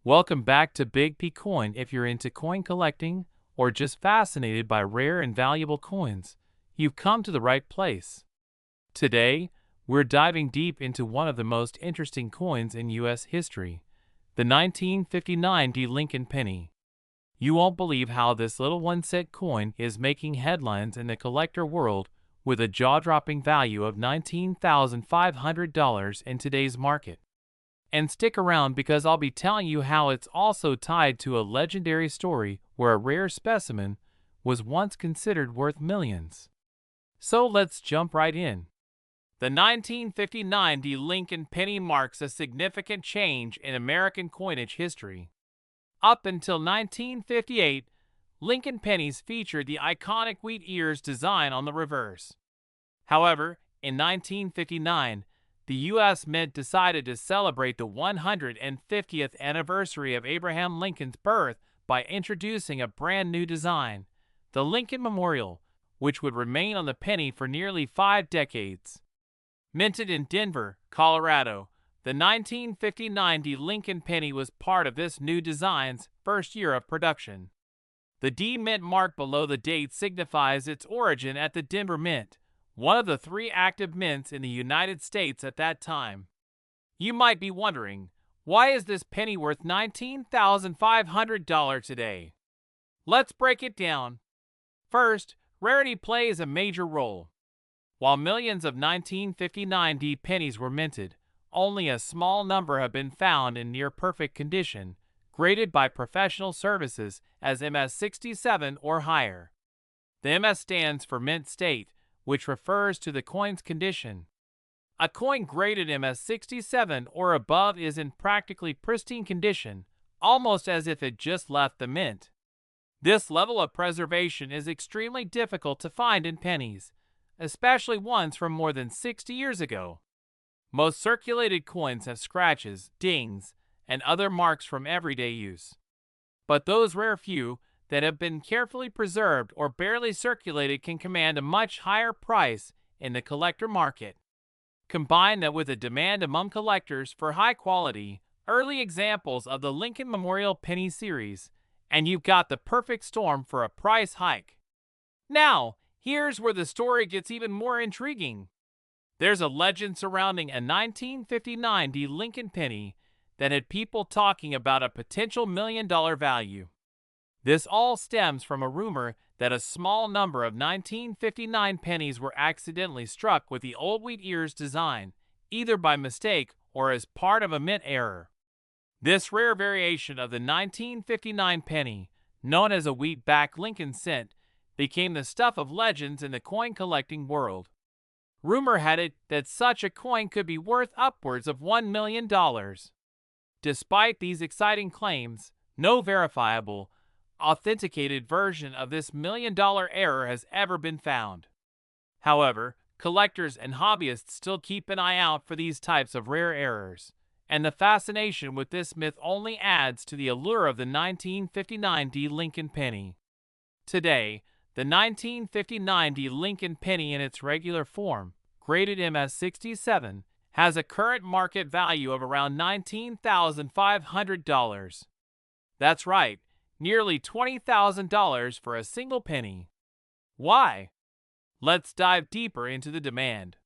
Welcome back to Big P Coin. If you're into coin collecting or just fascinated by rare and valuable coins, you've come to the right place. Today, we're diving deep into one of the most interesting coins in U.S. history, the 1959 Lincoln penny. You won't believe how this little 1-cent coin is making headlines in the collector world with a jaw-dropping value of $19,500 in today's market. And stick around because I'll be telling you how it's also tied to a legendary story where a rare specimen was once considered worth millions. So let's jump right in. The 1959 Lincoln penny marks a significant change in American coinage history. Up until 1958, Lincoln pennies featured the iconic wheat ears design on the reverse. However, in 1959, the U.S. Mint decided to celebrate the 150th anniversary of Abraham Lincoln's birth by introducing a brand new design, the Lincoln Memorial, which would remain on the penny for nearly 5 decades. Minted in Denver, Colorado, the 1959 Lincoln penny was part of this new design's first year of production. The D Mint mark below the date signifies its origin at the Denver Mint, one of the 3 active mints in the United States at that time. You might be wondering, why is this penny worth $19,500 today? Let's break it down. First, rarity plays a major role. While millions of 1959 D pennies were minted, only a small number have been found in near-perfect condition, graded by professional services as MS67 or higher. The MS stands for mint state, which refers to the coin's condition. A coin graded MS67 or above is in practically pristine condition, almost as if it just left the mint. This level of preservation is extremely difficult to find in pennies, especially ones from more than 60 years ago. Most circulated coins have scratches, dings, and other marks from everyday use. But those rare few that have been carefully preserved or barely circulated can command a much higher price in the collector market. Combine that with a demand among collectors for high-quality, early examples of the Lincoln Memorial Penny series, and you've got the perfect storm for a price hike. Now, here's where the story gets even more intriguing. There's a legend surrounding a 1959 Lincoln penny that had people talking about a potential $1 million value. This all stems from a rumor that a small number of 1959 pennies were accidentally struck with the old wheat ears design, either by mistake or as part of a mint error. This rare variation of the 1959 penny, known as a wheat-backed Lincoln cent, became the stuff of legends in the coin collecting world. Rumor had it that such a coin could be worth upwards of $1 million. Despite these exciting claims, no verifiable, authenticated version of this $1 million error has ever been found. However, collectors and hobbyists still keep an eye out for these types of rare errors, and the fascination with this myth only adds to the allure of the 1959 Lincoln penny. Today, the 1959 Lincoln penny in its regular form, graded MS67, has a current market value of around $19,500. That's right, nearly $20,000 for a single penny. Why? Let's dive deeper into the demand.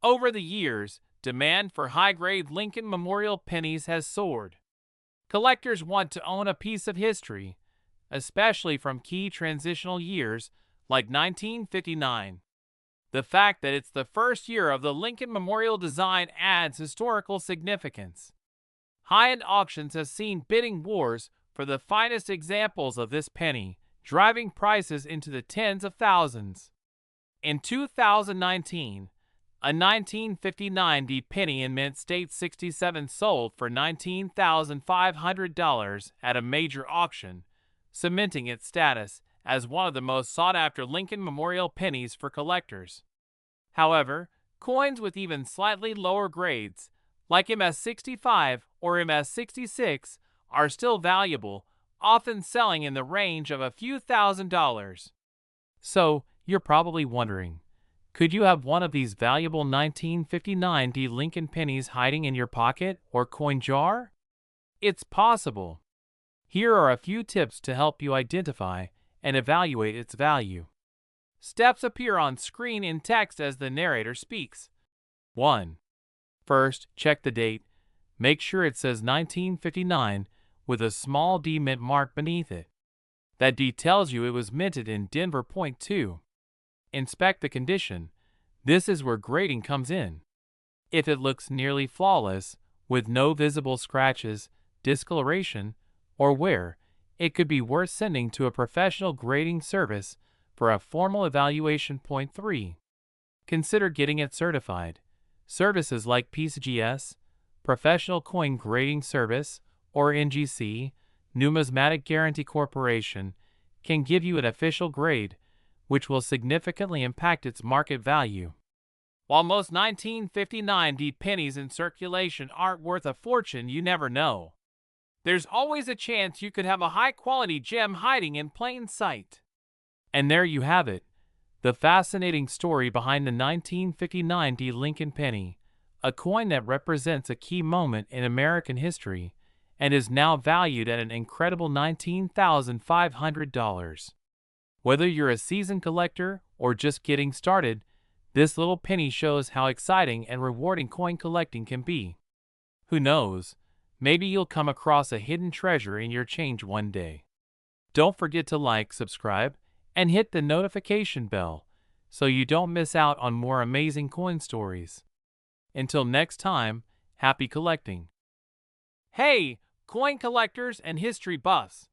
Over the years, demand for high-grade Lincoln Memorial pennies has soared. Collectors want to own a piece of history, especially from key transitional years like 1959. The fact that it's the first year of the Lincoln Memorial design adds historical significance. High-end auctions have seen bidding wars for the finest examples of this penny, driving prices into the tens of thousands. In 2019, a 1959 penny in mint state 67 sold for $19,500 at a major auction, cementing its status as one of the most sought-after Lincoln Memorial pennies for collectors. However, coins with even slightly lower grades, like MS65 or MS66, are still valuable, often selling in the range of a few $1,000s. So, you're probably wondering, could you have one of these valuable 1959 Lincoln pennies hiding in your pocket or coin jar? It's possible. Here are a few tips to help you identify and evaluate its value. Steps appear on screen in text as the narrator speaks. 1. First, check the date. Make sure it says 1959 with a small D mint mark beneath it. That D tells you it was minted in Denver. Point 2. Inspect the condition. This is where grading comes in. If it looks nearly flawless, with no visible scratches, discoloration, or wear, it could be worth sending to a professional grading service for a formal evaluation. Point 3. Consider getting it certified. Services like PCGS, Professional Coin Grading Service, or NGC, Numismatic Guarantee Corporation, can give you an official grade, which will significantly impact its market value. While most 1959 D pennies in circulation aren't worth a fortune, you never know. There's always a chance you could have a high-quality gem hiding in plain sight. And there you have it, the fascinating story behind the 1959 D Lincoln penny, a coin that represents a key moment in American history and is now valued at an incredible $19,500. Whether you're a seasoned collector or just getting started, this little penny shows how exciting and rewarding coin collecting can be. Who knows, maybe you'll come across a hidden treasure in your change one day. Don't forget to like, subscribe, and hit the notification bell so you don't miss out on more amazing coin stories. Until next time, happy collecting. Hey, coin collectors and history buffs,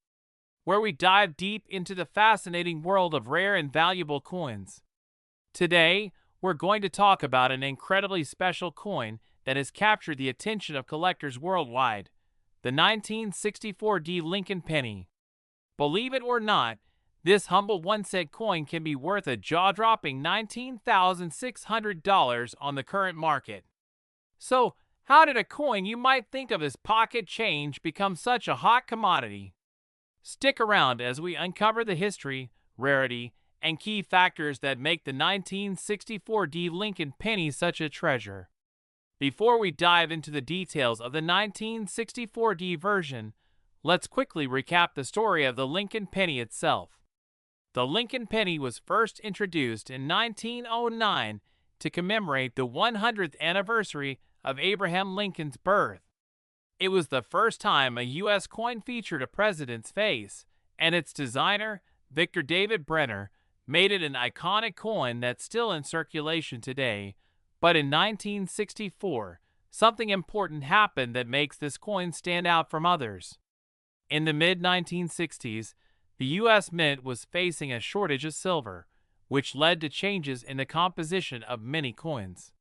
where we dive deep into the fascinating world of rare and valuable coins. Today, we're going to talk about an incredibly special coin that has captured the attention of collectors worldwide, the 1964 D Lincoln penny. Believe it or not, this humble 1-cent coin can be worth a jaw-dropping $19,600 on the current market. So, how did a coin you might think of as pocket change become such a hot commodity? Stick around as we uncover the history, rarity, and key factors that make the 1964 D Lincoln penny such a treasure. Before we dive into the details of the 1964 D version, let's quickly recap the story of the Lincoln penny itself. The Lincoln penny was first introduced in 1909 to commemorate the 100th anniversary of Abraham Lincoln's birth. It was the first time a U.S. coin featured a president's face, and its designer, Victor David Brenner, made it an iconic coin that's still in circulation today. But in 1964, something important happened that makes this coin stand out from others. In the mid-1960s, the U.S. Mint was facing a shortage of silver, which led to changes in the composition of many coins.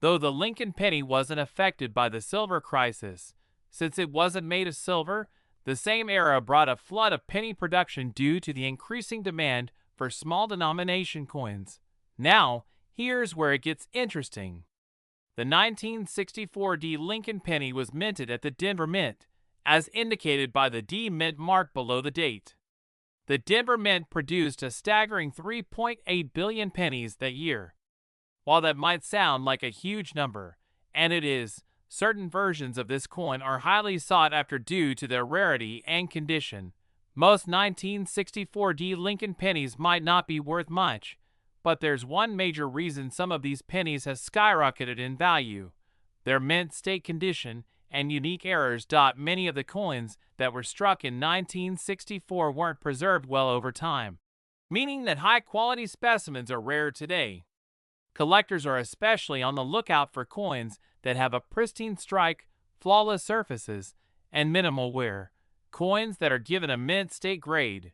Though the Lincoln penny wasn't affected by the silver crisis, since it wasn't made of silver, the same era brought a flood of penny production due to the increasing demand for small denomination coins. Now, here's where it gets interesting. The 1964 D Lincoln penny was minted at the Denver Mint, as indicated by the D Mint mark below the date. The Denver Mint produced a staggering 3.8 billion pennies that year. While that might sound like a huge number, and it is, certain versions of this coin are highly sought after due to their rarity and condition. Most 1964 D Lincoln pennies might not be worth much, but there's one major reason some of these pennies has skyrocketed in value: their mint state condition and unique errors. Many of the coins that were struck in 1964 weren't preserved well over time, meaning that high-quality specimens are rare today. Collectors are especially on the lookout for coins that have a pristine strike, flawless surfaces, and minimal wear, coins that are given a mint state grade.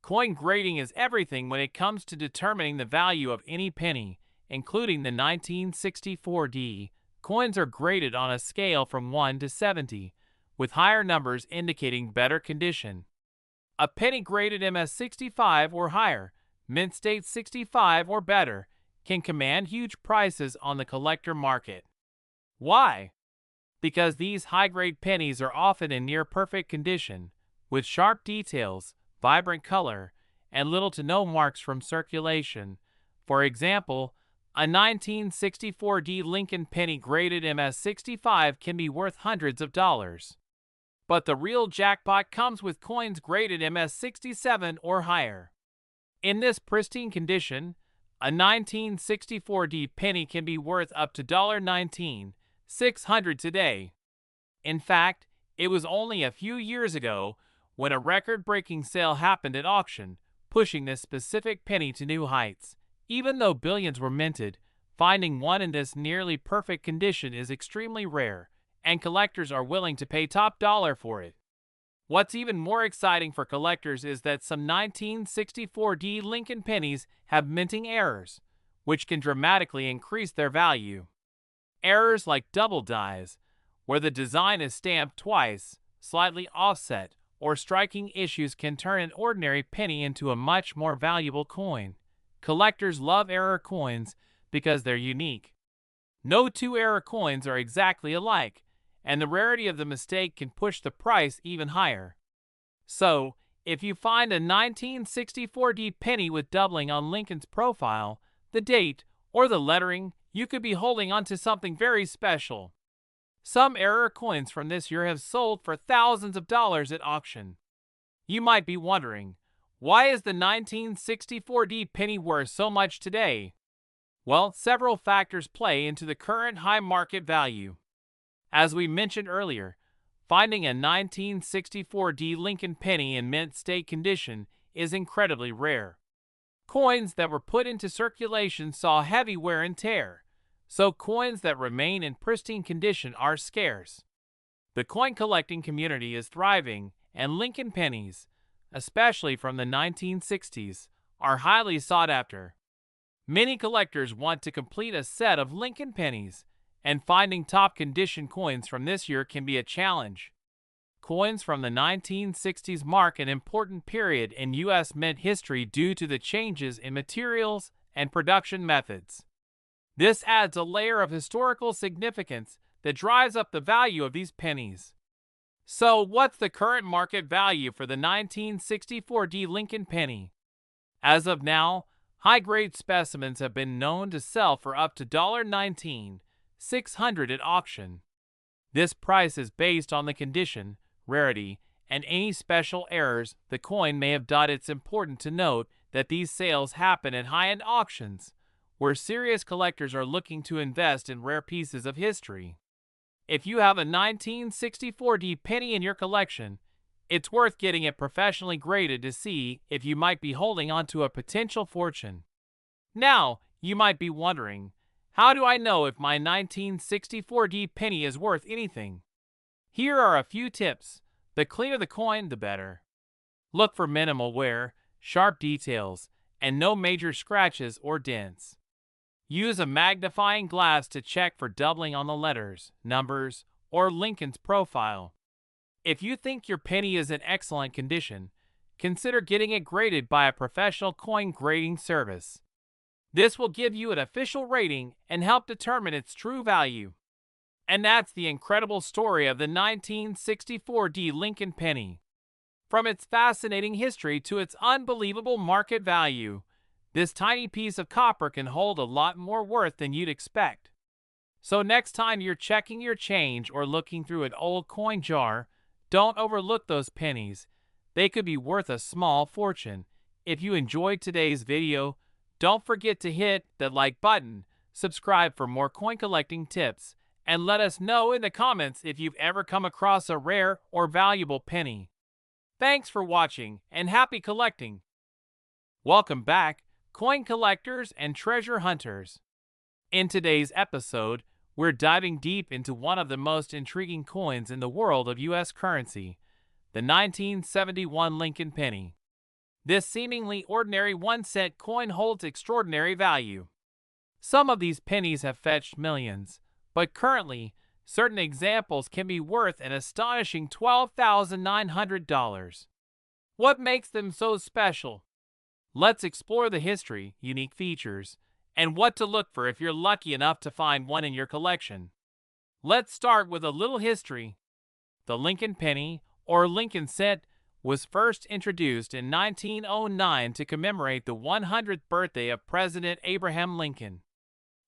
Coin grading is everything when it comes to determining the value of any penny, including the 1964 D. Coins are graded on a scale from 1 to 70, with higher numbers indicating better condition. A penny graded MS65 or higher, mint state 65 or better, can command huge prices on the collector market. Why? Because these high-grade pennies are often in near-perfect condition, with sharp details, vibrant color, and little to no marks from circulation. For example, a 1964 D Lincoln penny graded MS65 can be worth hundreds of dollars. but the real jackpot comes with coins graded MS67 or higher. In this pristine condition, a 1964D penny can be worth up to $19,600 today. In fact, it was only a few years ago when a record-breaking sale happened at auction, pushing this specific penny to new heights. Even though billions were minted, finding one in this nearly perfect condition is extremely rare, and collectors are willing to pay top dollar for it. What's even more exciting for collectors is that some 1964D Lincoln pennies have minting errors, which can dramatically increase their value. Errors like double dies, where the design is stamped twice, slightly offset, or striking issues can turn an ordinary penny into a much more valuable coin. Collectors love error coins because they're unique. No two error coins are exactly alike, and the rarity of the mistake can push the price even higher. So, if you find a 1964D penny with doubling on Lincoln's profile, the date, or the lettering, you could be holding onto something very special. Some error coins from this year have sold for thousands of dollars at auction. You might be wondering, why is the 1964D penny worth so much today? Well, several factors play into the current high market value. As we mentioned earlier, finding a 1964D Lincoln penny in mint state condition is incredibly rare. Coins that were put into circulation saw heavy wear and tear, so coins that remain in pristine condition are scarce. The coin collecting community is thriving, and Lincoln pennies, especially from the 1960s, are highly sought after. Many collectors want to complete a set of Lincoln pennies, and finding top condition coins from this year can be a challenge. Coins from the 1960s mark an important period in U.S. mint history due to the changes in materials and production methods. This adds a layer of historical significance that drives up the value of these pennies. So, what's the current market value for the 1964D Lincoln penny? As of now, high-grade specimens have been known to sell for up to $19,600 at auction. This price is based on the condition, rarity, and any special errors the coin may have done. It's important to note that these sales happen at high-end auctions, where serious collectors are looking to invest in rare pieces of history. If you have a 1964D penny in your collection, it's worth getting it professionally graded to see if you might be holding on to a potential fortune. Now, you might be wondering, how do I know if my 1964D penny is worth anything? Here are a few tips. The cleaner the coin, the better. Look for minimal wear, sharp details, and no major scratches or dents. Use a magnifying glass to check for doubling on the letters, numbers, or Lincoln's profile. If you think your penny is in excellent condition, consider getting it graded by a professional coin grading service. This will give you an official rating and help determine its true value. And that's the incredible story of the 1964D Lincoln penny. From its fascinating history to its unbelievable market value, this tiny piece of copper can hold a lot more worth than you'd expect. So next time you're checking your change or looking through an old coin jar, don't overlook those pennies. They could be worth a small fortune. If you enjoyed today's video, don't forget to hit that like button, subscribe for more coin collecting tips, and let us know in the comments if you've ever come across a rare or valuable penny. Thanks for watching and happy collecting! Welcome back, coin collectors and treasure hunters. In today's episode, we're diving deep into one of the most intriguing coins in the world of U.S. currency, the 1971 Lincoln penny. This seemingly ordinary 1-cent coin holds extraordinary value. Some of these pennies have fetched millions, but currently, certain examples can be worth an astonishing $12,900. What makes them so special? Let's explore the history, unique features, and what to look for if you're lucky enough to find one in your collection. Let's start with a little history. The Lincoln penny, or Lincoln cent, was first introduced in 1909 to commemorate the 100th birthday of President Abraham Lincoln.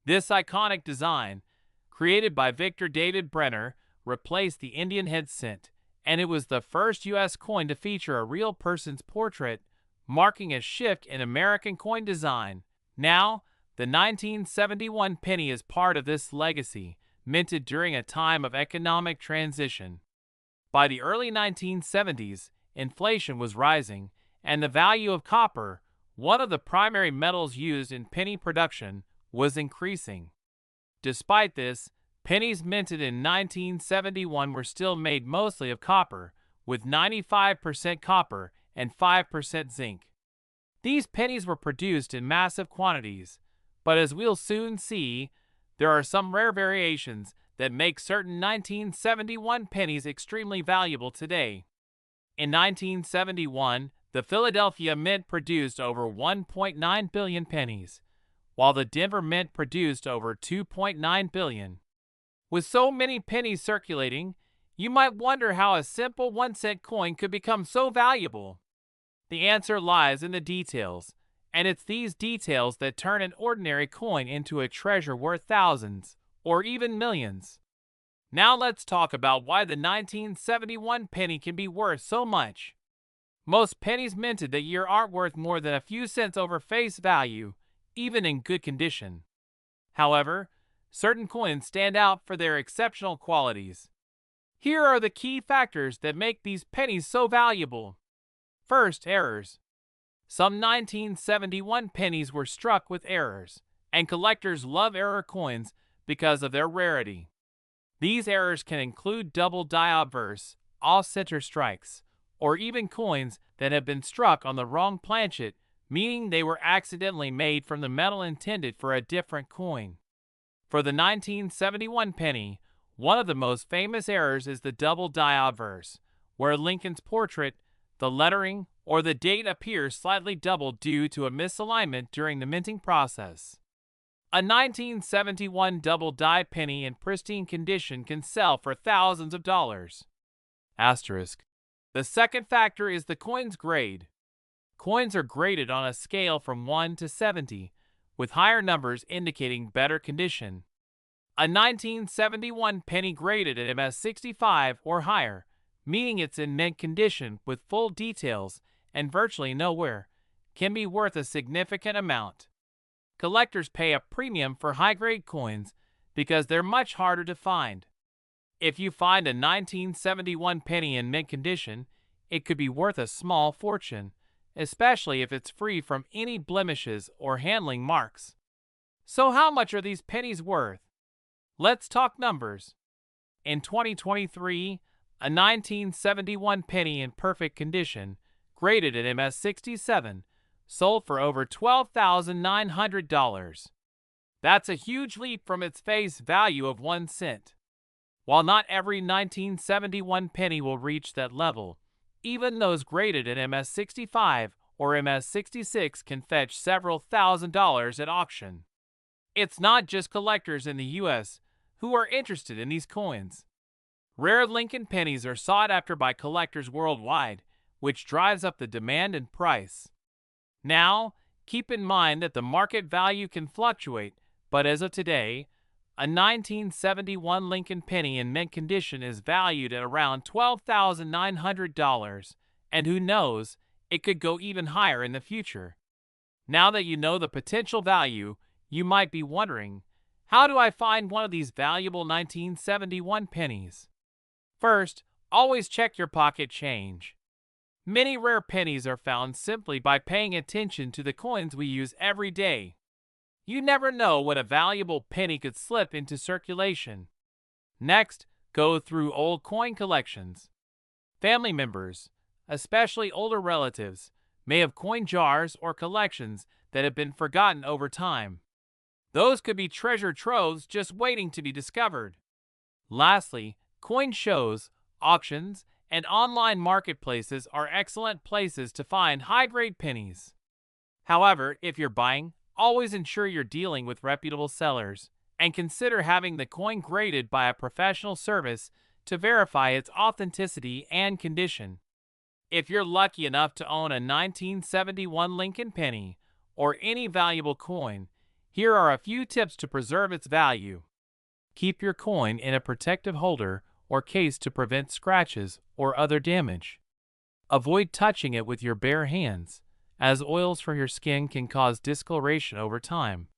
This iconic design, created by Victor David Brenner, replaced the Indian head cent, and it was the first U.S. coin to feature a real person's portrait, marking a shift in American coin design. Now, the 1971 penny is part of this legacy, minted during a time of economic transition. By the early 1970s, inflation was rising, and the value of copper, one of the primary metals used in penny production, was increasing. Despite this, pennies minted in 1971 were still made mostly of copper, with 95% copper and 5% zinc. These pennies were produced in massive quantities, but as we'll soon see, there are some rare variations that make certain 1971 pennies extremely valuable today. In 1971, the Philadelphia Mint produced over 1.9 billion pennies, while the Denver Mint produced over 2.9 billion. With so many pennies circulating, you might wonder how a simple 1-cent coin could become so valuable. The answer lies in the details, and it's these details that turn an ordinary coin into a treasure worth thousands, or even millions. Now let's talk about why the 1971 penny can be worth so much. Most pennies minted that year aren't worth more than a few cents over face value, even in good condition. However, certain coins stand out for their exceptional qualities. Here are the key factors that make these pennies so valuable. First, errors. Some 1971 pennies were struck with errors, and collectors love error coins because of their rarity. These errors can include double die obverse, off-center strikes, or even coins that have been struck on the wrong planchet, meaning they were accidentally made from the metal intended for a different coin. For the 1971 penny, one of the most famous errors is the double die obverse, where Lincoln's portrait, the lettering, or the date appears slightly doubled due to a misalignment during the minting process. A 1971 double die penny in pristine condition can sell for thousands of dollars. Asterisk. The second factor is the coin's grade. Coins are graded on a scale from 1 to 70, with higher numbers indicating better condition. A 1971 penny graded at MS65 or higher, meaning it's in mint condition with full details and virtually no wear, can be worth a significant amount. Collectors pay a premium for high-grade coins because they're much harder to find. If you find a 1971 penny in mint condition, it could be worth a small fortune, especially if it's free from any blemishes or handling marks. So how much are these pennies worth? Let's talk numbers. In 2023, a 1971 penny in perfect condition, graded at MS67, sold for over $12,900. That's a huge leap from its face value of 1 cent. While not every 1971 penny will reach that level, even those graded at MS65 or MS66 can fetch several $1,000s at auction. It's not just collectors in the U.S. who are interested in these coins. Rare Lincoln pennies are sought after by collectors worldwide, which drives up the demand and price. Now, keep in mind that the market value can fluctuate, but as of today, a 1971 Lincoln penny in mint condition is valued at around $12,900, and who knows, it could go even higher in the future. Now that you know the potential value, you might be wondering, how do I find one of these valuable 1971 pennies? First, always check your pocket change. Many rare pennies are found simply by paying attention to the coins we use every day. You never know when a valuable penny could slip into circulation. Next, go through old coin collections. Family members, especially older relatives, may have coin jars or collections that have been forgotten over time. Those could be treasure troves just waiting to be discovered. Lastly, coin shows, auctions, and online marketplaces are excellent places to find high-grade pennies. However, if you're buying, always ensure you're dealing with reputable sellers, and consider having the coin graded by a professional service to verify its authenticity and condition. If you're lucky enough to own a 1971 Lincoln penny, or any valuable coin, here are a few tips to preserve its value. Keep your coin in a protective holder or case to prevent scratches or other damage. Avoid touching it with your bare hands, as oils from your skin can cause discoloration over time.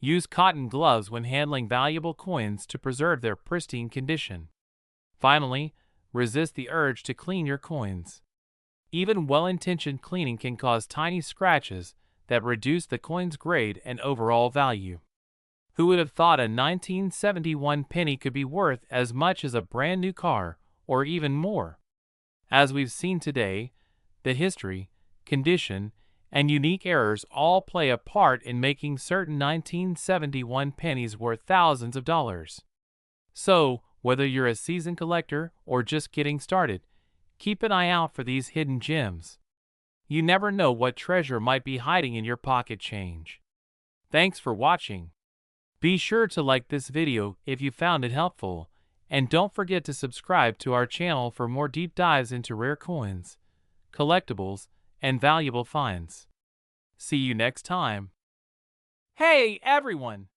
Use cotton gloves when handling valuable coins to preserve their pristine condition. Finally, resist the urge to clean your coins. Even well-intentioned cleaning can cause tiny scratches that reduce the coin's grade and overall value. Who would have thought a 1971 penny could be worth as much as a brand new car, or even more? As we've seen today, the history, condition, and unique errors all play a part in making certain 1971 pennies worth thousands of dollars. So, whether you're a seasoned collector or just getting started, keep an eye out for these hidden gems. You never know what treasure might be hiding in your pocket change. Thanks for watching. Be sure to like this video if you found it helpful, and don't forget to subscribe to our channel for more deep dives into rare coins, collectibles, and valuable finds. See you next time. Hey everyone!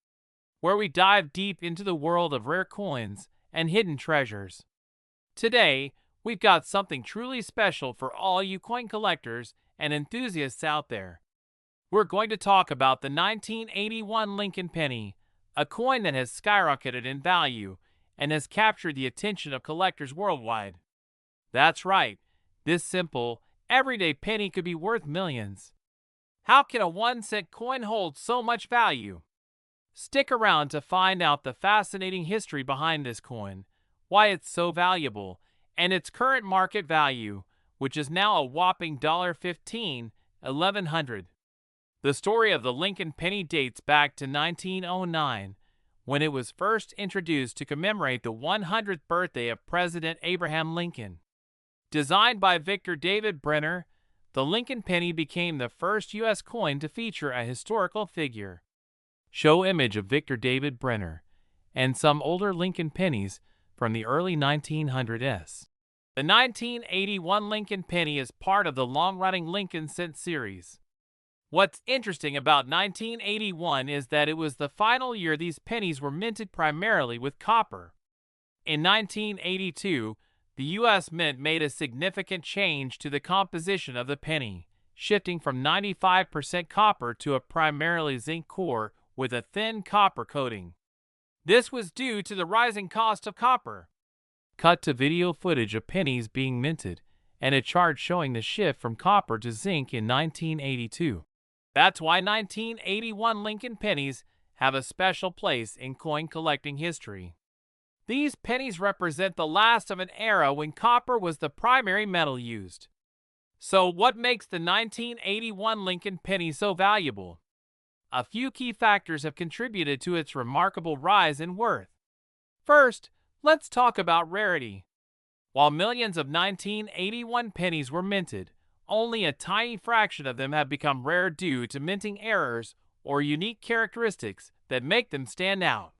Where we dive deep into the world of rare coins and hidden treasures. Today, we've got something truly special for all you coin collectors and enthusiasts out there. We're going to talk about the 1981 Lincoln penny, a coin that has skyrocketed in value and has captured the attention of collectors worldwide. That's right, this simple, everyday penny could be worth millions. How can a 1-cent coin hold so much value? Stick around to find out the fascinating history behind this coin, why it's so valuable, and its current market value, which is now a whopping $15, 1100. The story of the Lincoln penny dates back to 1909, when it was first introduced to commemorate the 100th birthday of President Abraham Lincoln. Designed by Victor David Brenner, the Lincoln penny became the first U.S. coin to feature a historical figure. Show image of Victor David Brenner, and some older Lincoln pennies from the early 1900s. The 1981 Lincoln penny is part of the long-running Lincoln cent series. What's interesting about 1981 is that it was the final year these pennies were minted primarily with copper. In 1982, the U.S. Mint made a significant change to the composition of the penny, shifting from 95% copper to a primarily zinc core with a thin copper coating. This was due to the rising cost of copper. Cut to video footage of pennies being minted, and a chart showing the shift from copper to zinc in 1982. That's why 1981 Lincoln pennies have a special place in coin collecting history. These pennies represent the last of an era when copper was the primary metal used. So what makes the 1981 Lincoln penny so valuable? A few key factors have contributed to its remarkable rise in worth. First, let's talk about rarity. While millions of 1981 pennies were minted, only a tiny fraction of them have become rare due to minting errors or unique characteristics that make them stand out.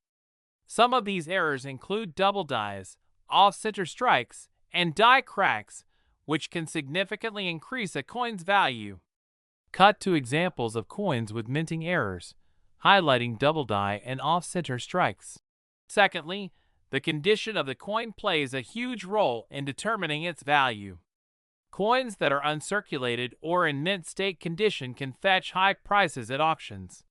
Some of these errors include double dies, off-center strikes, and die cracks, which can significantly increase a coin's value. Cut to examples of coins with minting errors, highlighting double die and off-center strikes. Secondly, the condition of the coin plays a huge role in determining its value. Coins that are uncirculated or in mint state condition can fetch high prices at auctions.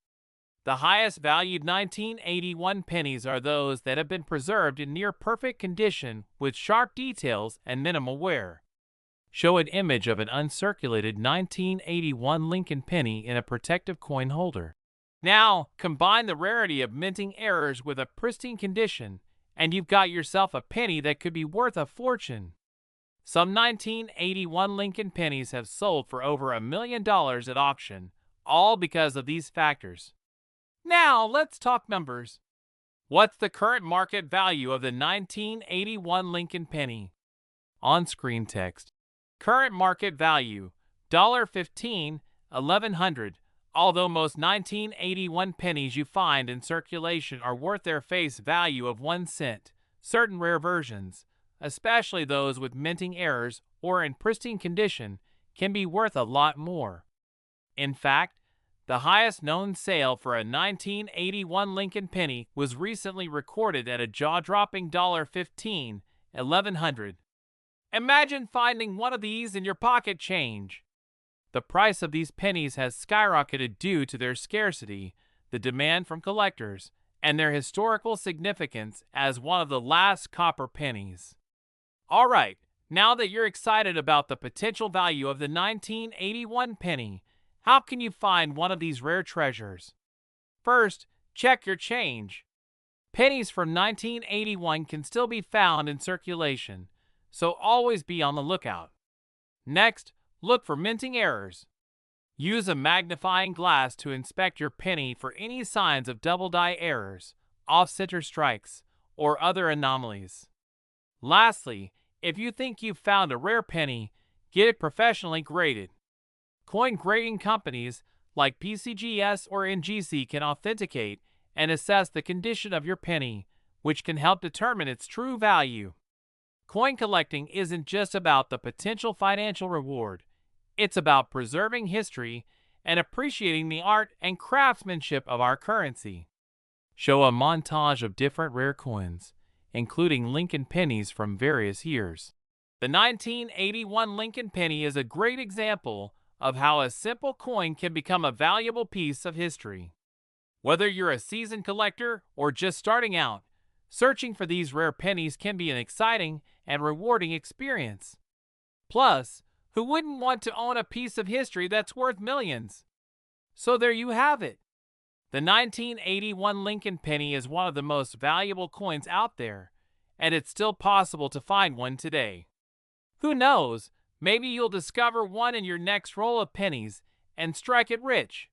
The highest valued 1981 pennies are those that have been preserved in near perfect condition with sharp details and minimal wear. Show an image of an uncirculated 1981 Lincoln penny in a protective coin holder. Now, combine the rarity of minting errors with a pristine condition, and you've got yourself a penny that could be worth a fortune. Some 1981 Lincoln pennies have sold for over $1 million at auction, all because of these factors. Now, let's talk numbers. What's the current market value of the 1981 Lincoln penny? On-screen text. Current market value, $15, 1100. Although most 1981 pennies you find in circulation are worth their face value of 1 cent, certain rare versions, especially those with minting errors or in pristine condition, can be worth a lot more. In fact, the highest known sale for a 1981 Lincoln penny was recently recorded at a jaw-dropping $15 1100. Imagine finding one of these in your pocket change. The price of these pennies has skyrocketed due to their scarcity, the demand from collectors, and their historical significance as one of the last copper pennies. All right, now that you're excited about the potential value of the 1981 penny, how can you find one of these rare treasures? First, check your change. Pennies from 1981 can still be found in circulation, so always be on the lookout. Next, look for minting errors. Use a magnifying glass to inspect your penny for any signs of double die errors, off-center strikes, or other anomalies. Lastly, if you think you've found a rare penny, get it professionally graded. Coin grading companies like PCGS or NGC can authenticate and assess the condition of your penny, which can help determine its true value. Coin collecting isn't just about the potential financial reward. It's about preserving history and appreciating the art and craftsmanship of our currency. Show a montage of different rare coins, including Lincoln pennies from various years. The 1981 Lincoln penny is a great example of how a simple coin can become a valuable piece of history. Whether you're a seasoned collector or just starting out, searching for these rare pennies can be an exciting and rewarding experience. Plus, who wouldn't want to own a piece of history that's worth millions? So there you have it. The 1981 Lincoln penny is one of the most valuable coins out there, and it's still possible to find one today. Who knows, maybe you'll discover one in your next roll of pennies and strike it rich.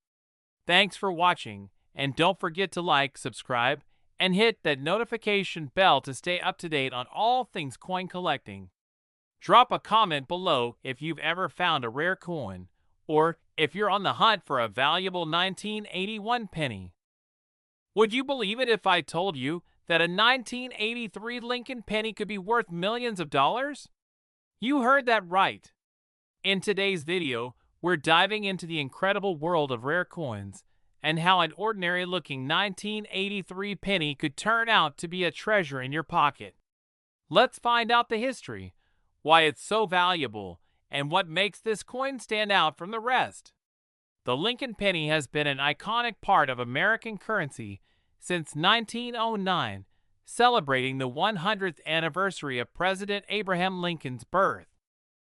Thanks for watching, and don't forget to like, subscribe, and hit that notification bell to stay up to date on all things coin collecting. Drop a comment below if you've ever found a rare coin, or if you're on the hunt for a valuable 1981 penny. Would you believe it if I told you that a 1983 Lincoln penny could be worth millions of dollars? You heard that right. In today's video, we're diving into the incredible world of rare coins and how an ordinary-looking 1983 penny could turn out to be a treasure in your pocket. Let's find out the history, why it's so valuable, and what makes this coin stand out from the rest. The Lincoln penny has been an iconic part of American currency since 1909, celebrating the 100th anniversary of President Abraham Lincoln's birth.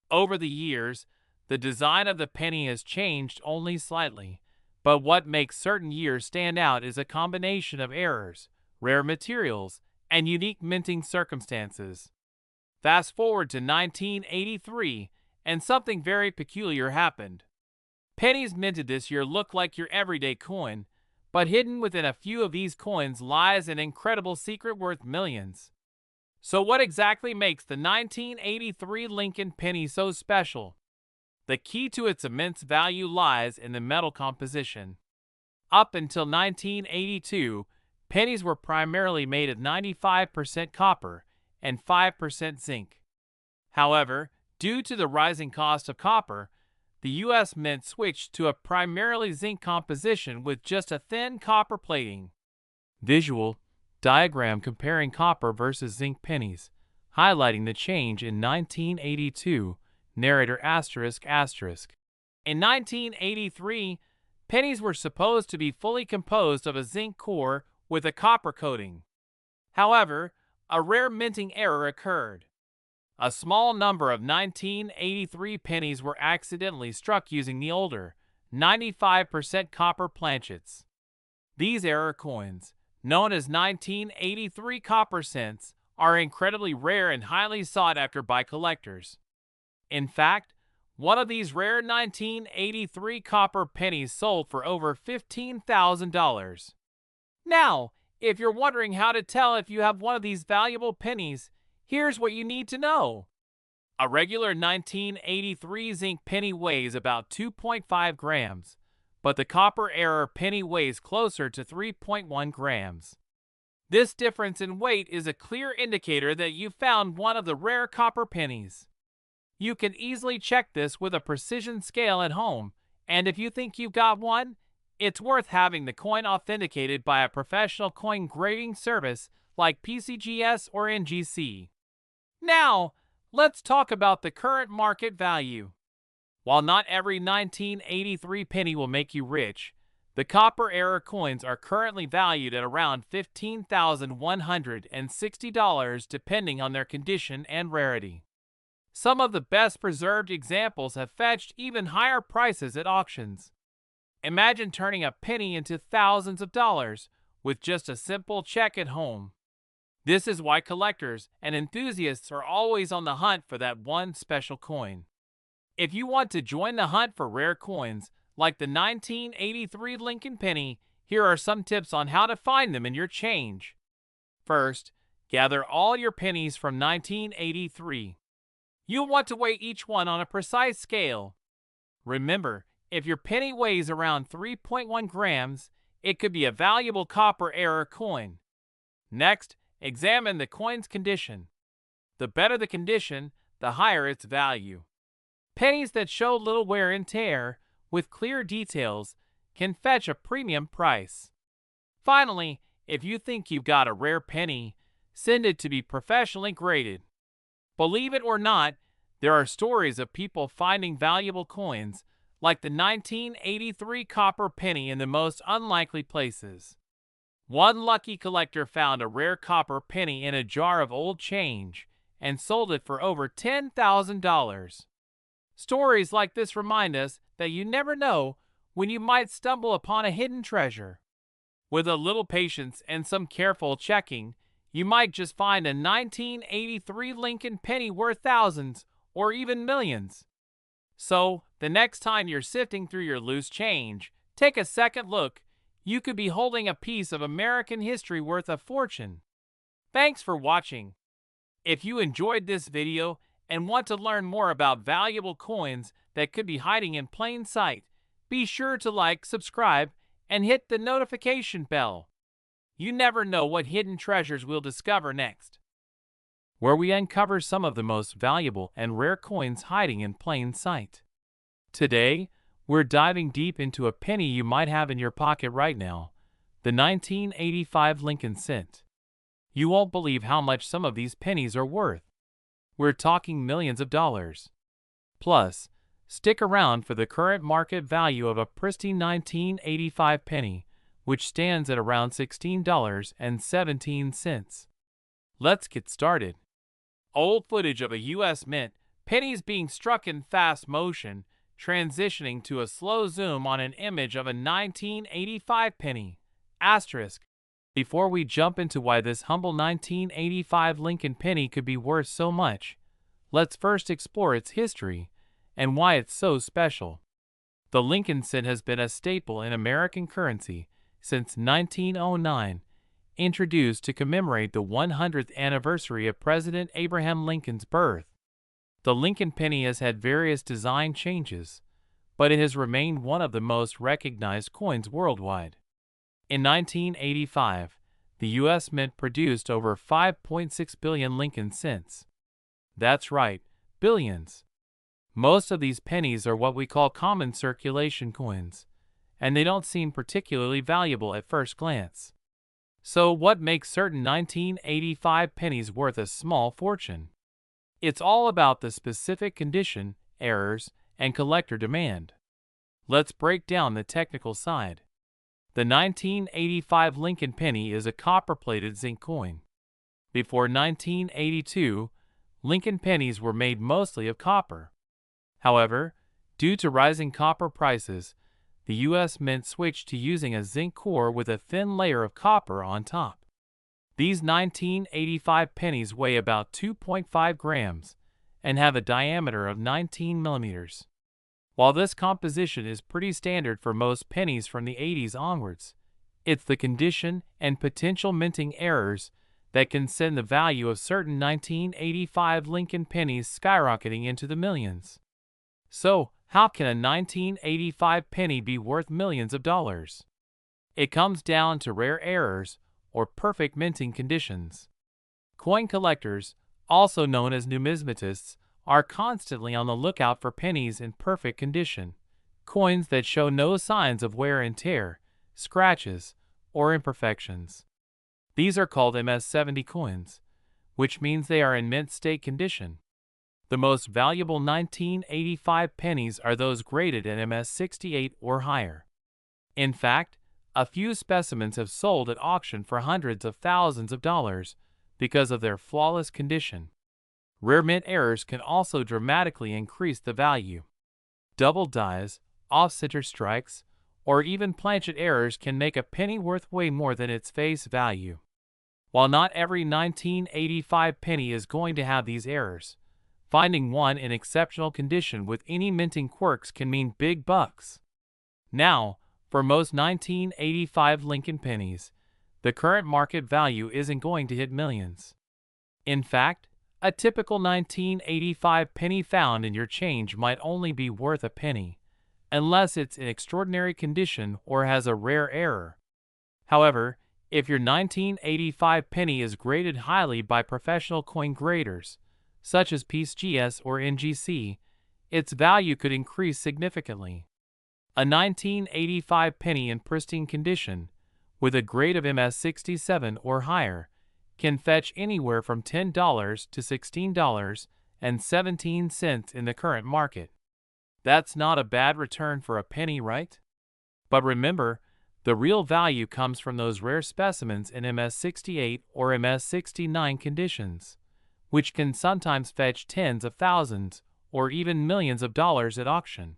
Over the years, the design of the penny has changed only slightly, but what makes certain years stand out is a combination of errors, rare materials, and unique minting circumstances. Fast forward to 1983, and something very peculiar happened. Pennies minted this year look like your everyday coin, but hidden within a few of these coins lies an incredible secret worth millions. So what exactly makes the 1983 Lincoln penny so special? The key to its immense value lies in the metal composition. Up until 1982, pennies were primarily made of 95% copper and 5% zinc. However, due to the rising cost of copper, the U.S. Mint switched to a primarily zinc composition with just a thin copper plating. Visual diagram comparing copper versus zinc pennies, highlighting the change in 1982. Narrator ****. In 1983, pennies were supposed to be fully composed of a zinc core with a copper coating. However, a rare minting error occurred. A small number of 1983 pennies were accidentally struck using the older, 95% copper planchets. These error coins, known as 1983 copper cents, are incredibly rare and highly sought after by collectors. In fact, one of these rare 1983 copper pennies sold for over $15,000. Now, if you're wondering how to tell if you have one of these valuable pennies, here's what you need to know. A regular 1983 zinc penny weighs about 2.5 grams, but the copper error penny weighs closer to 3.1 grams. This difference in weight is a clear indicator that you found one of the rare copper pennies. You can easily check this with a precision scale at home, and if you think you've got one, it's worth having the coin authenticated by a professional coin grading service like PCGS or NGC. Now, let's talk about the current market value. While not every 1983 penny will make you rich, the copper era coins are currently valued at around $15,160 depending on their condition and rarity. Some of the best preserved examples have fetched even higher prices at auctions. Imagine turning a penny into thousands of dollars with just a simple check at home. This is why collectors and enthusiasts are always on the hunt for that one special coin. If you want to join the hunt for rare coins, like the 1983 Lincoln penny, here are some tips on how to find them in your change. First, gather all your pennies from 1983. You'll want to weigh each one on a precise scale. Remember, if your penny weighs around 3.1 grams, it could be a valuable copper era coin. Next, examine the coin's condition. The better the condition, the higher its value. Pennies that show little wear and tear, with clear details, can fetch a premium price. Finally, if you think you've got a rare penny, send it to be professionally graded. Believe it or not, there are stories of people finding valuable coins, like the 1983 copper penny, in the most unlikely places. One lucky collector found a rare copper penny in a jar of old change and sold it for over $10,000. Stories like this remind us that you never know when you might stumble upon a hidden treasure. With a little patience and some careful checking, you might just find a 1983 Lincoln penny worth thousands or even millions. So, the next time you're sifting through your loose change, take a second look. You could be holding a piece of American history worth a fortune. Thanks for watching. If you enjoyed this video and want to learn more about valuable coins that could be hiding in plain sight, be sure to like, subscribe, and hit the notification bell. You never know what hidden treasures we'll discover next, where we uncover some of the most valuable and rare coins hiding in plain sight. Today, we're diving deep into a penny you might have in your pocket right now, the 1985 Lincoln cent. You won't believe how much some of these pennies are worth. We're talking millions of dollars. Plus, stick around for the current market value of a pristine 1985 penny, which stands at around $16.17. Let's get started. Old footage of a U.S. Mint, pennies being struck in fast motion, transitioning to a slow zoom on an image of a 1985 penny. Asterisk. Before we jump into why this humble 1985 Lincoln penny could be worth so much, let's first explore its history and why it's so special. The Lincoln cent has been a staple in American currency since 1909, introduced to commemorate the 100th anniversary of President Abraham Lincoln's birth. The Lincoln penny has had various design changes, but it has remained one of the most recognized coins worldwide. In 1985, the U.S. Mint produced over 5.6 billion Lincoln cents. That's right, billions. Most of these pennies are what we call common circulation coins, and they don't seem particularly valuable at first glance. So what makes certain 1985 pennies worth a small fortune? It's all about the specific condition, errors, and collector demand. Let's break down the technical side. The 1985 Lincoln penny is a copper-plated zinc coin. Before 1982, Lincoln pennies were made mostly of copper. However, due to rising copper prices, the U.S. Mint switched to using a zinc core with a thin layer of copper on top. These 1985 pennies weigh about 2.5 grams and have a diameter of 19 millimeters. While this composition is pretty standard for most pennies from the 80s onwards, it's the condition and potential minting errors that can send the value of certain 1985 Lincoln pennies skyrocketing into the millions. So, how can a 1985 penny be worth millions of dollars? It comes down to rare errors or perfect minting conditions. Coin collectors, also known as numismatists, are constantly on the lookout for pennies in perfect condition, coins that show no signs of wear and tear, scratches, or imperfections. These are called MS-70 coins, which means they are in mint state condition. The most valuable 1985 pennies are those graded in MS68 or higher. In fact, a few specimens have sold at auction for hundreds of thousands of dollars because of their flawless condition. Rare mint errors can also dramatically increase the value. Double dies, off-center strikes, or even planchet errors can make a penny worth way more than its face value. While not every 1985 penny is going to have these errors, finding one in exceptional condition with any minting quirks can mean big bucks. Now, for most 1985 Lincoln pennies, the current market value isn't going to hit millions. In fact, a typical 1985 penny found in your change might only be worth a penny, unless it's in extraordinary condition or has a rare error. However, if your 1985 penny is graded highly by professional coin graders, such as PCS or NGC, its value could increase significantly. A 1985 penny in pristine condition, with a grade of MS67 or higher, can fetch anywhere from $10 to $16.17 in the current market. That's not a bad return for a penny, right? But remember, the real value comes from those rare specimens in MS68 or MS69 conditions, which can sometimes fetch tens of thousands or even millions of dollars at auction.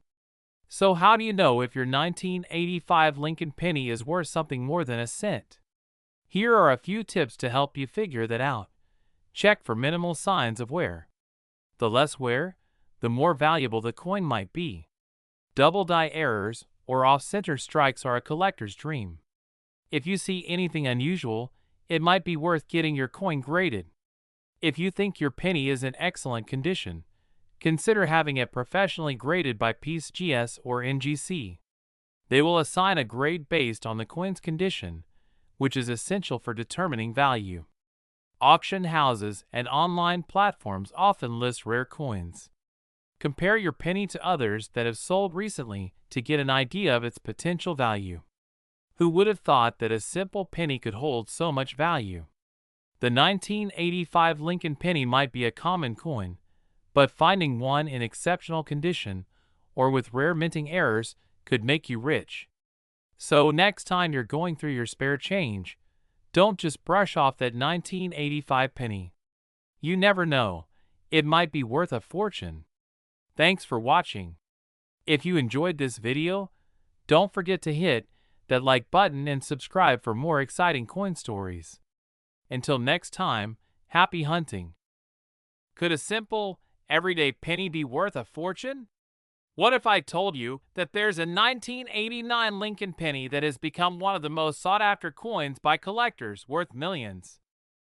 So how do you know if your 1985 Lincoln penny is worth something more than a cent? Here are a few tips to help you figure that out. Check for minimal signs of wear. The less wear, the more valuable the coin might be. Double die errors or off-center strikes are a collector's dream. If you see anything unusual, it might be worth getting your coin graded. If you think your penny is in excellent condition, consider having it professionally graded by PCS or NGC. They will assign a grade based on the coin's condition, which is essential for determining value. Auction houses and online platforms often list rare coins. Compare your penny to others that have sold recently to get an idea of its potential value. Who would have thought that a simple penny could hold so much value? The 1985 Lincoln penny might be a common coin, but finding one in exceptional condition or with rare minting errors could make you rich. So next time you're going through your spare change, don't just brush off that 1985 penny. You never know, it might be worth a fortune. Thanks for watching. If you enjoyed this video, don't forget to hit that like button and subscribe for more exciting coin stories. Until next time, happy hunting. Could a simple, everyday penny be worth a fortune? What if I told you that there's a 1989 Lincoln penny that has become one of the most sought-after coins by collectors, worth millions?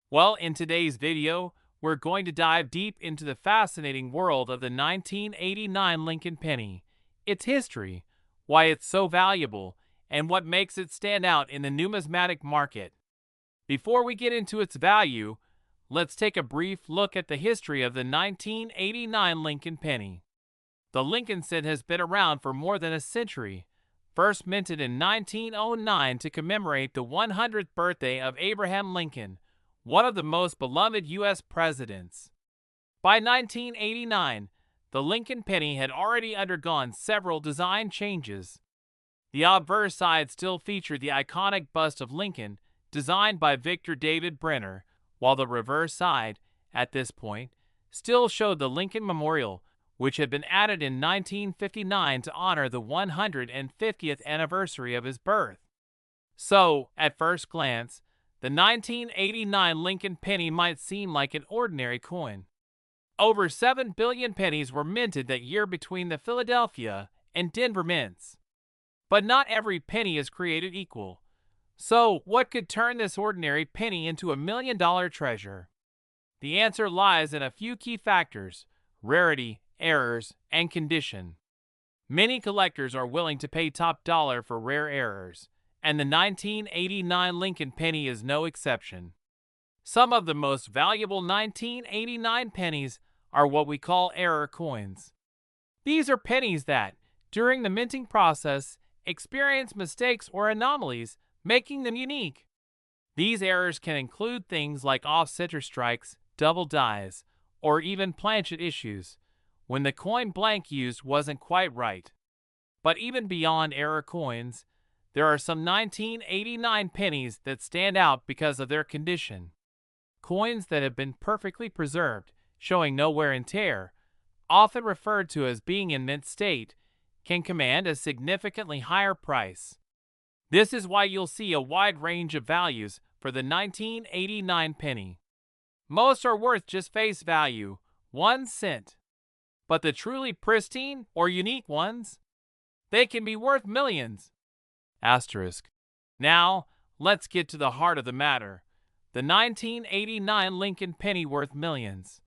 Well, in today's video, we're going to dive deep into the fascinating world of the 1989 Lincoln penny, its history, why it's so valuable, and what makes it stand out in the numismatic market. Before we get into its value, let's take a brief look at the history of the 1989 Lincoln penny. The Lincoln cent has been around for more than a century, first minted in 1909 to commemorate the 100th birthday of Abraham Lincoln, one of the most beloved U.S. presidents. By 1989, the Lincoln penny had already undergone several design changes. The obverse side still featured the iconic bust of Lincoln, designed by Victor David Brenner, while the reverse side, at this point, still showed the Lincoln Memorial, which had been added in 1959 to honor the 150th anniversary of his birth. So, at first glance, the 1989 Lincoln penny might seem like an ordinary coin. Over 7 billion pennies were minted that year between the Philadelphia and Denver mints. But not every penny is created equal. So, what could turn this ordinary penny into a million-dollar treasure? The answer lies in a few key factors: rarity, errors, and condition. Many collectors are willing to pay top dollar for rare errors, and the 1989 Lincoln penny is no exception. Some of the most valuable 1989 pennies are what we call error coins. These are pennies that, during the minting process, experience mistakes or anomalies, making them unique. These errors can include things like off-center strikes, double dies, or even planchet issues, when the coin blank used wasn't quite right. But even beyond error coins, there are some 1989 pennies that stand out because of their condition. Coins that have been perfectly preserved, showing no wear and tear, often referred to as being in mint state, can command a significantly higher price. This is why you'll see a wide range of values for the 1989 penny. Most are worth just face value, 1 cent. But the truly pristine or unique ones, they can be worth millions. Asterisk. Now, let's get to the heart of the matter. The 1989 Lincoln penny worth millions.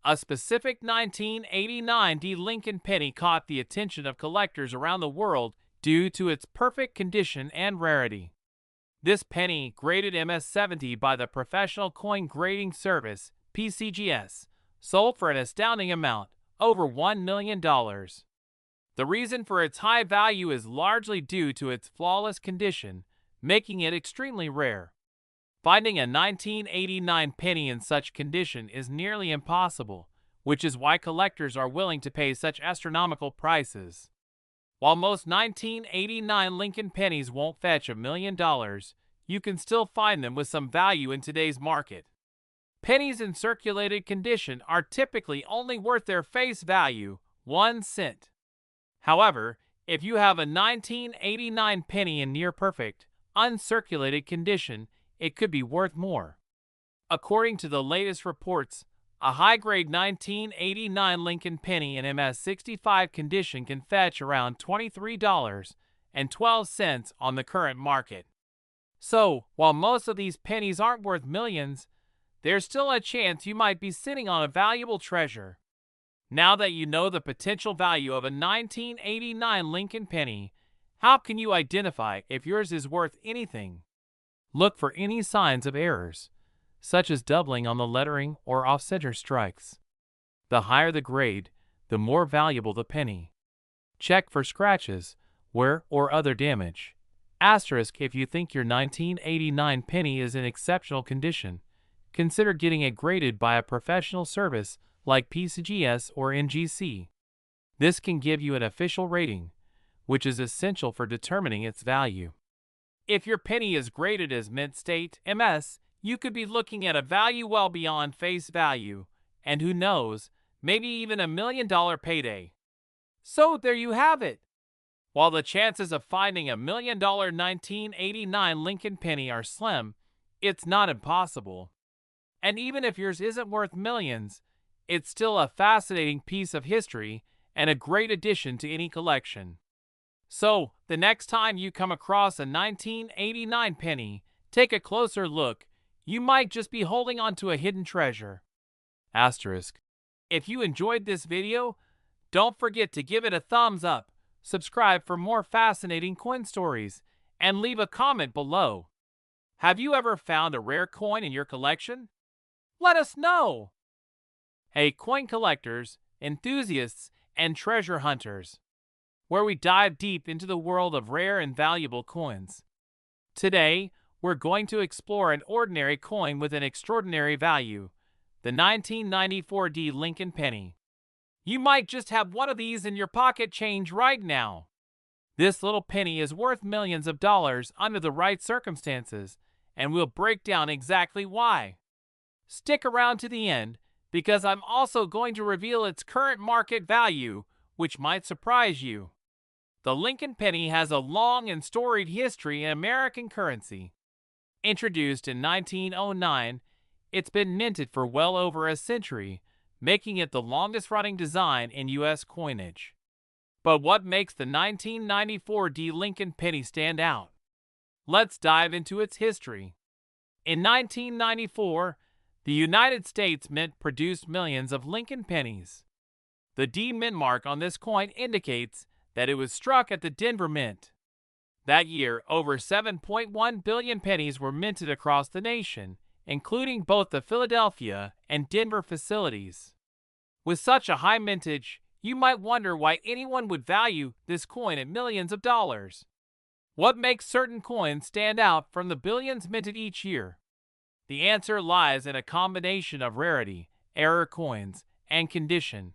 A specific 1989 Lincoln penny caught the attention of collectors around the world due to its perfect condition and rarity. This penny, graded MS-70 by the Professional Coin Grading Service, PCGS, sold for an astounding amount, over $1 million. The reason for its high value is largely due to its flawless condition, making it extremely rare. Finding a 1989 penny in such condition is nearly impossible, which is why collectors are willing to pay such astronomical prices. While most 1989 Lincoln pennies won't fetch $1 million, you can still find them with some value in today's market. Pennies in circulated condition are typically only worth their face value, 1 cent. However, if you have a 1989 penny in near-perfect, uncirculated condition, it could be worth more. According to the latest reports, a high-grade 1989 Lincoln penny in MS-65 condition can fetch around $23.12 on the current market. So, while most of these pennies aren't worth millions, there's still a chance you might be sitting on a valuable treasure. Now that you know the potential value of a 1989 Lincoln penny, how can you identify if yours is worth anything? Look for any signs of errors, such as doubling on the lettering or off-center strikes. The higher the grade, the more valuable the penny. Check for scratches, wear, or other damage. Asterisk. If you think your 1989 penny is in exceptional condition, consider getting it graded by a professional service like PCGS or NGC. This can give you an official rating, which is essential for determining its value. If your penny is graded as mint state MS, you could be looking at a value well beyond face value, and who knows, maybe even $1 million payday. So there you have it. While the chances of finding a $1 million 1989 Lincoln penny are slim, it's not impossible. And even if yours isn't worth millions, it's still a fascinating piece of history and a great addition to any collection. So, the next time you come across a 1989 penny, take a closer look. You might just be holding onto a hidden treasure. Asterisk. If you enjoyed this video, don't forget to give it a thumbs up, subscribe for more fascinating coin stories, and leave a comment below. Have you ever found a rare coin in your collection? Let us know! Hey, coin collectors, enthusiasts, and treasure hunters, where we dive deep into the world of rare and valuable coins. Today, we're going to explore an ordinary coin with an extraordinary value, the 1994 Lincoln penny. You might just have one of these in your pocket change right now. This little penny is worth millions of dollars under the right circumstances, and we'll break down exactly why. Stick around to the end, because I'm also going to reveal its current market value, which might surprise you. The Lincoln penny has a long and storied history in American currency. Introduced in 1909, it's been minted for well over a century, making it the longest-running design in U.S. coinage. But what makes the 1994 Lincoln penny stand out? Let's dive into its history. In 1994, the United States Mint produced millions of Lincoln pennies. The D Mint mark on this coin indicates that it was struck at the Denver Mint. That year, over 7.1 billion pennies were minted across the nation, including both the Philadelphia and Denver facilities. With such a high mintage, you might wonder why anyone would value this coin at millions of dollars. What makes certain coins stand out from the billions minted each year? The answer lies in a combination of rarity, error coins, and condition.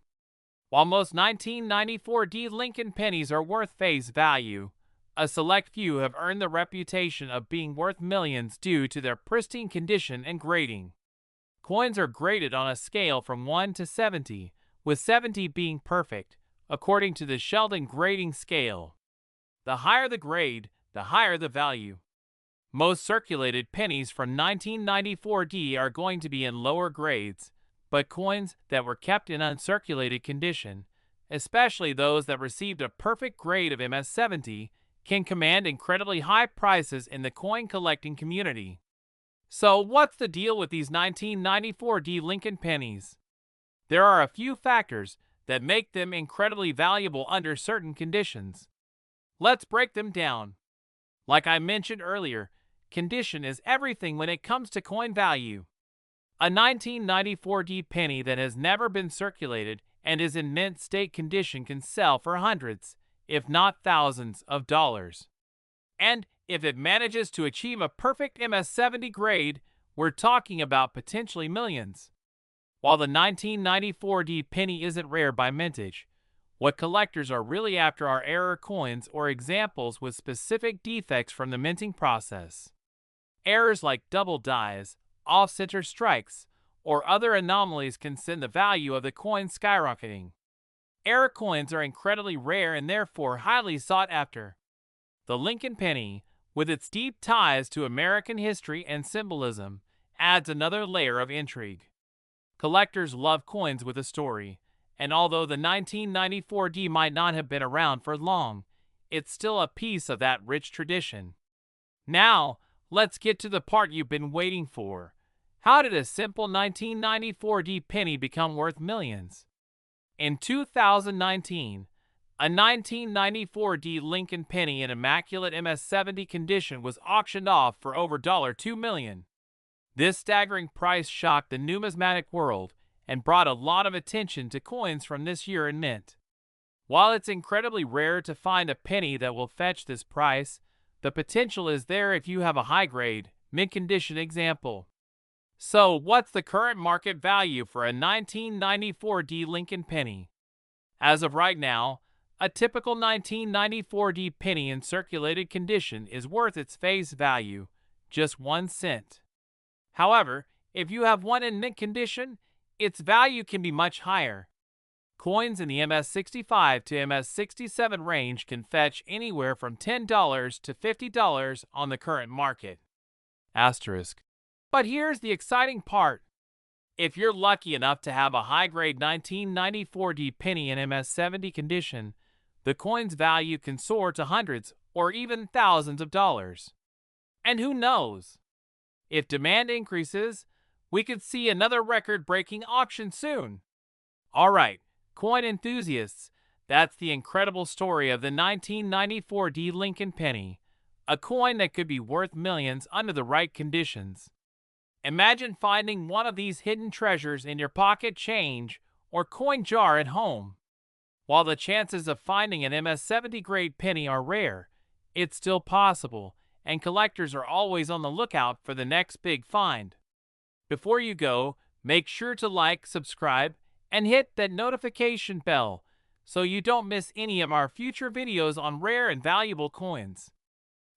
While most 1994D Lincoln pennies are worth face value, a select few have earned the reputation of being worth millions due to their pristine condition and grading. Coins are graded on a scale from 1 to 70, with 70 being perfect, according to the Sheldon grading scale. The higher the grade, the higher the value. Most circulated pennies from 1994D are going to be in lower grades, but coins that were kept in uncirculated condition, especially those that received a perfect grade of MS-70, can command incredibly high prices in the coin collecting community. So what's the deal with these 1994D Lincoln pennies? There are a few factors that make them incredibly valuable under certain conditions. Let's break them down. Like I mentioned earlier, condition is everything when it comes to coin value. A 1994D penny that has never been circulated and is in mint state condition can sell for hundreds, if not thousands, of dollars. And if it manages to achieve a perfect MS-70 grade, we're talking about potentially millions. While the 1994D penny isn't rare by mintage, what collectors are really after are error coins or examples with specific defects from the minting process. Errors like double dies, off-center strikes, or other anomalies can send the value of the coin skyrocketing. Error coins are incredibly rare and therefore highly sought after. The Lincoln penny, with its deep ties to American history and symbolism, adds another layer of intrigue. Collectors love coins with a story, and although the 1994D might not have been around for long, it's still a piece of that rich tradition. Now, let's get to the part you've been waiting for. How did a simple 1994D penny become worth millions? In 2019, a 1994D Lincoln penny in immaculate MS-70 condition was auctioned off for over $2 million. This staggering price shocked the numismatic world and brought a lot of attention to coins from this year in mint. While it's incredibly rare to find a penny that will fetch this price, the potential is there if you have a high-grade, mint-condition example. So, what's the current market value for a 1994D Lincoln penny? As of right now, a typical 1994D penny in circulated condition is worth its face value, just 1 cent. However, if you have one in mint condition, its value can be much higher. Coins in the MS-65 to MS-67 range can fetch anywhere from $10 to $50 on the current market. Asterisk. But here's the exciting part. If you're lucky enough to have a high-grade 1994D penny in MS-70 condition, the coin's value can soar to hundreds or even thousands of dollars. And who knows? If demand increases, we could see another record-breaking auction soon. Alright, coin enthusiasts, that's the incredible story of the 1994D Lincoln penny, a coin that could be worth millions under the right conditions. Imagine finding one of these hidden treasures in your pocket change or coin jar at home. While the chances of finding an MS-70 grade penny are rare, it's still possible, and collectors are always on the lookout for the next big find. Before you go, make sure to like, subscribe, and hit that notification bell so you don't miss any of our future videos on rare and valuable coins.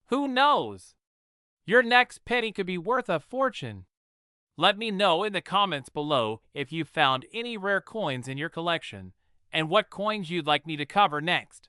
Who knows? Your next penny could be worth a fortune. Let me know in the comments below if you've found any rare coins in your collection and what coins you'd like me to cover next.